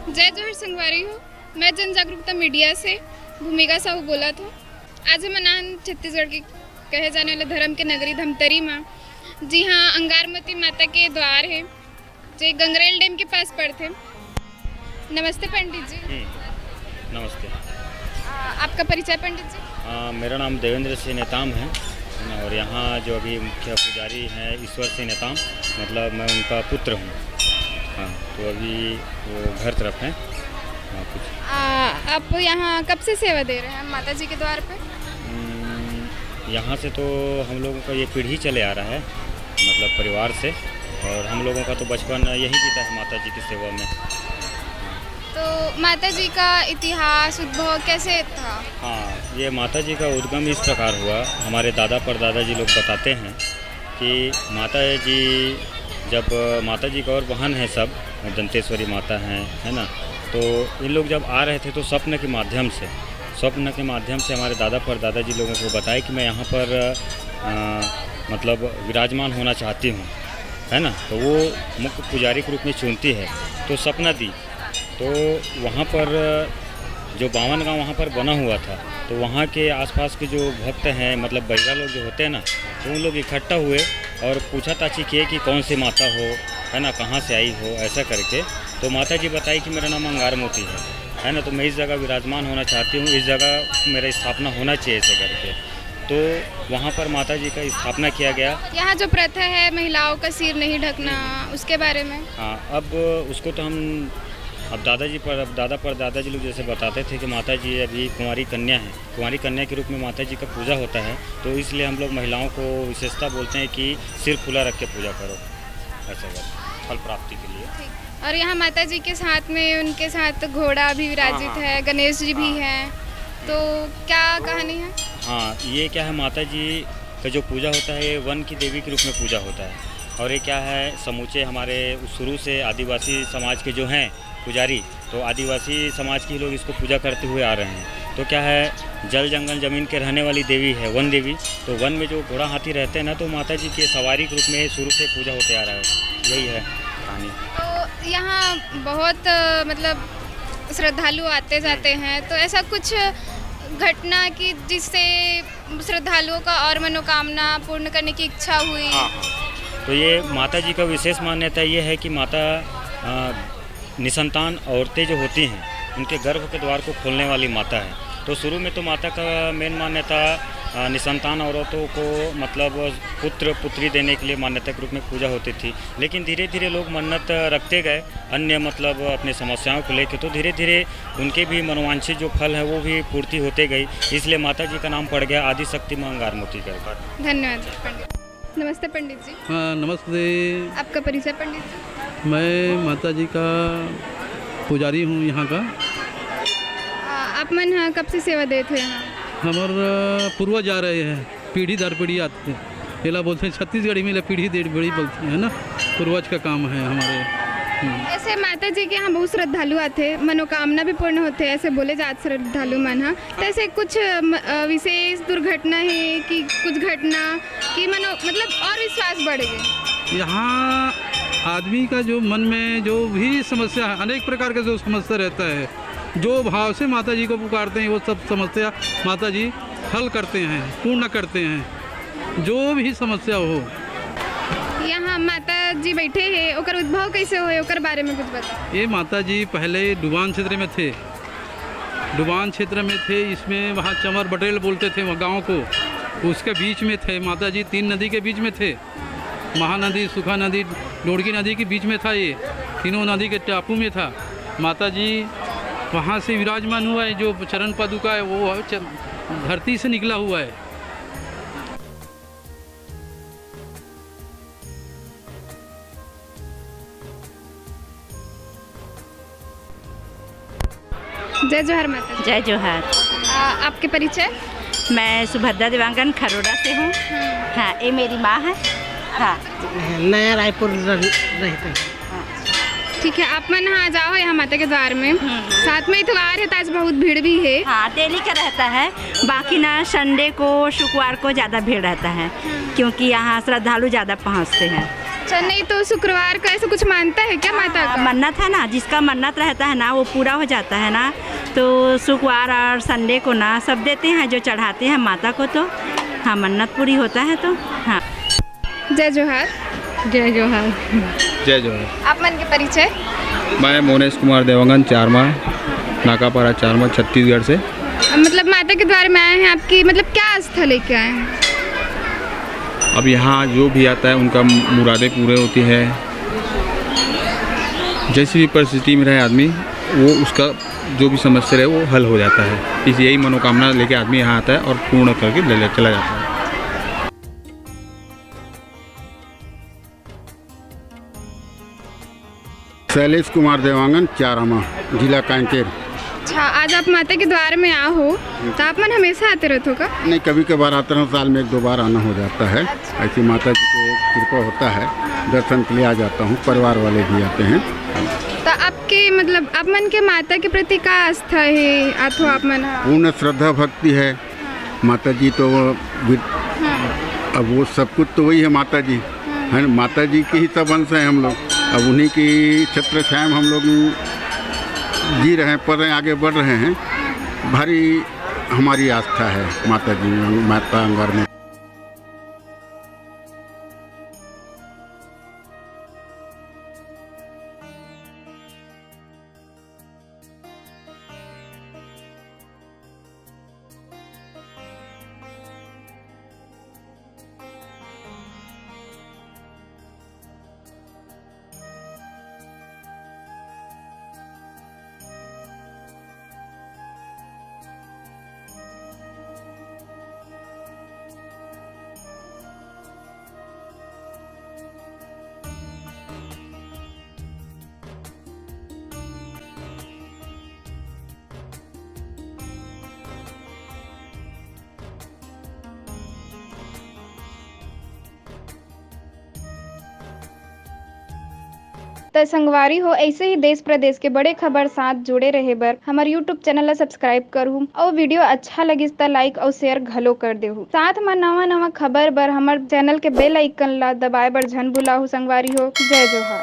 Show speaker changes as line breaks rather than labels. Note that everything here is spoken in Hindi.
जय जोहर संगवारी हो। मैं जन जागरूकता मीडिया से भूमिका साहू बोला था। आज हम मनान छत्तीसगढ़ की कहे जाने वाले धर्म के नगरी धमतरी माँ। जी हाँ, अंगारमती माता के द्वार है जो गंगरेल डैम के पास पड़ते। नमस्ते पंडित जी।
नमस्ते।
आपका परिचय पंडित जी?
मेरा नाम देवेंद्र सिंह नेताम है और यहाँ जो अभी मुख्य पुजारी हैं ईश्वर सिंह नेताम, मतलब मैं उनका पुत्र हूँ। हाँ, तो अभी वो घर तरफ हैं। हाँ, कुछ
आप यहाँ कब से सेवा दे रहे हैं माता जी के द्वार पे?
यहाँ से तो हम लोगों का ये पीढ़ी चले आ रहा है, मतलब परिवार से, और हम लोगों का तो बचपन यही बीता है माता जी की सेवा में।
तो माता जी का इतिहास उद्भव कैसे था?
हाँ, ये माता जी का उद्गम इस प्रकार हुआ। हमारे दादा परदादा जी लोग बताते हैं कि माता जी जब माता जी का और बहन है सब, दंतेश्वरी माता हैं, है ना, तो इन लोग जब आ रहे थे तो स्वप्न के माध्यम से हमारे दादा परदादा जी लोगों को बताया कि मैं यहाँ पर मतलब विराजमान होना चाहती हूँ, है ना। तो वो मुख्य पुजारी के रूप में चुनती है, तो सपना दी। तो वहाँ पर जो 52 गाँव वहाँ पर बना हुआ था, तो वहाँ के आसपास के जो भक्त हैं, मतलब बैरा लोग जो होते हैं ना, तो उन लोग इकट्ठा हुए और पूछा ताछी किए कि कौन सी माता हो, है ना, कहाँ से आई हो, ऐसा करके। तो माता जी बताई कि मेरा नाम अंगारमती है ना, तो मैं इस जगह विराजमान होना चाहती हूँ, इस जगह मेरा स्थापना होना चाहिए, ऐसे करके। तो वहाँ पर माता जी का स्थापना किया गया।
यहाँ जो प्रथा है महिलाओं का सिर नहीं ढकना, उसके बारे में?
हाँ, अब उसको तो हम दादा परदादा लोग जैसे बताते थे कि माता जी अभी कुंवारी कन्या है, कुंवारी कन्या के रूप में माता जी का पूजा होता है, तो इसलिए हम लोग महिलाओं को विशेषता बोलते हैं कि सिर खुला रख के पूजा करो, ऐसा करो फल प्राप्ति के लिए।
और यहाँ माता जी के साथ में उनके साथ घोड़ा भी विराजित है, गणेश जी भी हैं, तो क्या कहानी है?
हाँ, ये क्या है, माता जी का जो पूजा होता है ये वन की देवी के रूप में पूजा होता है, और ये क्या है, समूचे हमारे शुरू से आदिवासी समाज के जो हैं पुजारी, तो आदिवासी समाज के लोग इसको पूजा करते हुए आ रहे हैं। तो क्या है, जल जंगल ज़मीन के रहने वाली देवी है वन देवी, तो वन में जो घोड़ा हाथी रहते हैं ना, तो माता जी के सवारी के रूप में शुरू से पूजा होते आ रहा है, यही है कहानी।
तो यहाँ बहुत मतलब श्रद्धालु आते जाते हैं, तो ऐसा कुछ घटना की जिससे श्रद्धालुओं का और मनोकामना पूर्ण करने की इच्छा हुई?
हाँ, तो ये माता जी का विशेष मान्यता ये है कि माता निसंतान औरतें जो होती हैं उनके गर्भ के द्वार को खोलने वाली माता है। तो शुरू में तो माता का मेन मान्यता निसंतान औरतों को मतलब पुत्र पुत्री देने के लिए मान्यता के रूप में पूजा होती थी, लेकिन धीरे धीरे लोग मन्नत रखते गए अन्य मतलब अपने समस्याओं को लेकर, तो धीरे धीरे उनके भी मनोवांछित जो फल है वो भी पूर्ति होते गई, इसलिए माता जी का नाम पड़ गया आदिशक्ति माँ अंगारमती का।
धन्यवाद पंडित। नमस्ते पंडित जी।
हाँ, नमस्ते।
आपका परिचय पंडित जी?
मैं माता जी का पुजारी हूँ यहाँ का।
आप मन हाँ कब से सेवा देते हैं यहाँ?
हमारा पूर्वज आ रहे हैं, पीढ़ी दर पीढ़ी आते हैं, पहला बोलते हैं छत्तीसगढ़ी में पीढ़ी दर पीढ़ी बोलते हैं ना, पूर्वज का काम है हमारे।
ऐसे माता जी के यहाँ बहुत श्रद्धालु आते, मनोकामना भी पूर्ण होते हैं, ऐसे बोले जाते श्रद्धालु मन। हाँ, तो ऐसे कुछ विशेष दुर्घटना है कि कुछ घटना कि मतलब और विश्वास बढ़ गए?
यहाँ आदमी का जो मन में जो भी समस्या है, अनेक प्रकार का जो समस्या रहता है, जो भाव से माता जी को पुकारते हैं वो सब समस्या माता जी हल करते हैं, पूर्ण करते हैं, जो भी समस्या हो।
यहाँ माता जी बैठे हैं, ओकर उद्भव कैसे हुए, ओकर बारे में कुछ बताओ।
ये माता जी पहले डुबान क्षेत्र में थे, डुबान क्षेत्र में थे, इसमें वहाँ चमर बटेल बोलते थे वहाँ गाँव को, उसके बीच में थे माता जी, 3 नदी के बीच में थे, महानदी, सूखा नदी, डोड़की नदी के बीच में था, ये तीनों नदी के टापू में था। माता जी वहाँ से विराजमान हुआ है, जो चरण पादुका है वो धरती से निकला हुआ है।
जय जोहर माता जी।
जय जोहर।
आपके परिचय?
मैं सुभद्रा देवांगन खरोड़ा से हूँ। हाँ, ये मेरी माँ है। हाँ,
नया रायपुर रहते हैं।
ठीक है, आप मन हाँ जाओ यहाँ माता के द्वार में। साथ में इतवार है तो आज बहुत भीड़ भी है।
हाँ, डेली का रहता है, बाकी ना संडे को शुक्रवार को ज़्यादा भीड़ रहता है, क्योंकि यहाँ श्रद्धालु ज़्यादा पहुँचते हैं।
अच्छा, नहीं तो शुक्रवार का ऐसा कुछ मानता है क्या माता का?
मन्नत है ना, जिसका मन्नत रहता है ना वो पूरा हो जाता है ना, तो शुक्रवार और संडे को ना सब देते हैं जो चढ़ाते हैं माता को, तो हाँ मन्नत पूरी होता है तो हाँ।
जय जोहार।
जय जोहार।
जय जोहार।
आप मन के परिचय?
मैं मोनेश कुमार देवांगन, चारमा, नाकापारा चारमा, छत्तीसगढ़ से।
मतलब माता के द्वार में आए हैं, आपकी मतलब क्या स्थल लेके आए हैं?
अब यहाँ जो भी आता है उनका मुरादें पूरे होती है। जैसी भी परिस्थिति में रहे आदमी, वो उसका जो भी समस्या है वो हल हो जाता है। इस यही मनोकामना लेके आदमी यहाँ आता है और पूर्ण करके ले चला जाता है।
शैलेश कुमार देवांगन, चारामा, जिला कांकेर।
अच्छा, आज आप माता के द्वार में आ हो तो आप मन हमेशा आते रहते हो का?
नहीं, कभी कभार आता हूँ, साल में 1-2 बार आना हो जाता है। ऐसी माता जी को कृपा होता है, दर्शन के लिए आ जाता हूँ, परिवार वाले भी आते हैं।
तो आपके मतलब आप मन के माता के प्रति का आस्था है आथो आप मन?
पूर्ण श्रद्धा भक्ति है। माता जी तो अब वो सब कुछ तो वही है माता जी है ना, माता जी के ही सब अंश हैं हम लोग। अब उन्हीं की छत्र छाया में हम लोग जी रहे हैं, पढ़ रहे हैं, आगे बढ़ रहे हैं। भारी हमारी आस्था है माता जी में, माता अंगार में।
तो संगवारी हो, ऐसे ही देश प्रदेश के बड़े खबर साथ जुड़े रहे बर हमारे यूट्यूब चैनल ला सब्सक्राइब करहूँ और वीडियो अच्छा लगिस तो लाइक और शेयर घलो कर देहूँ। साथ में नवा खबर बर हमारे चैनल के बेल आइकन ला दबाए बर झन भुलाहू। संगवारी हो, जय जोहार।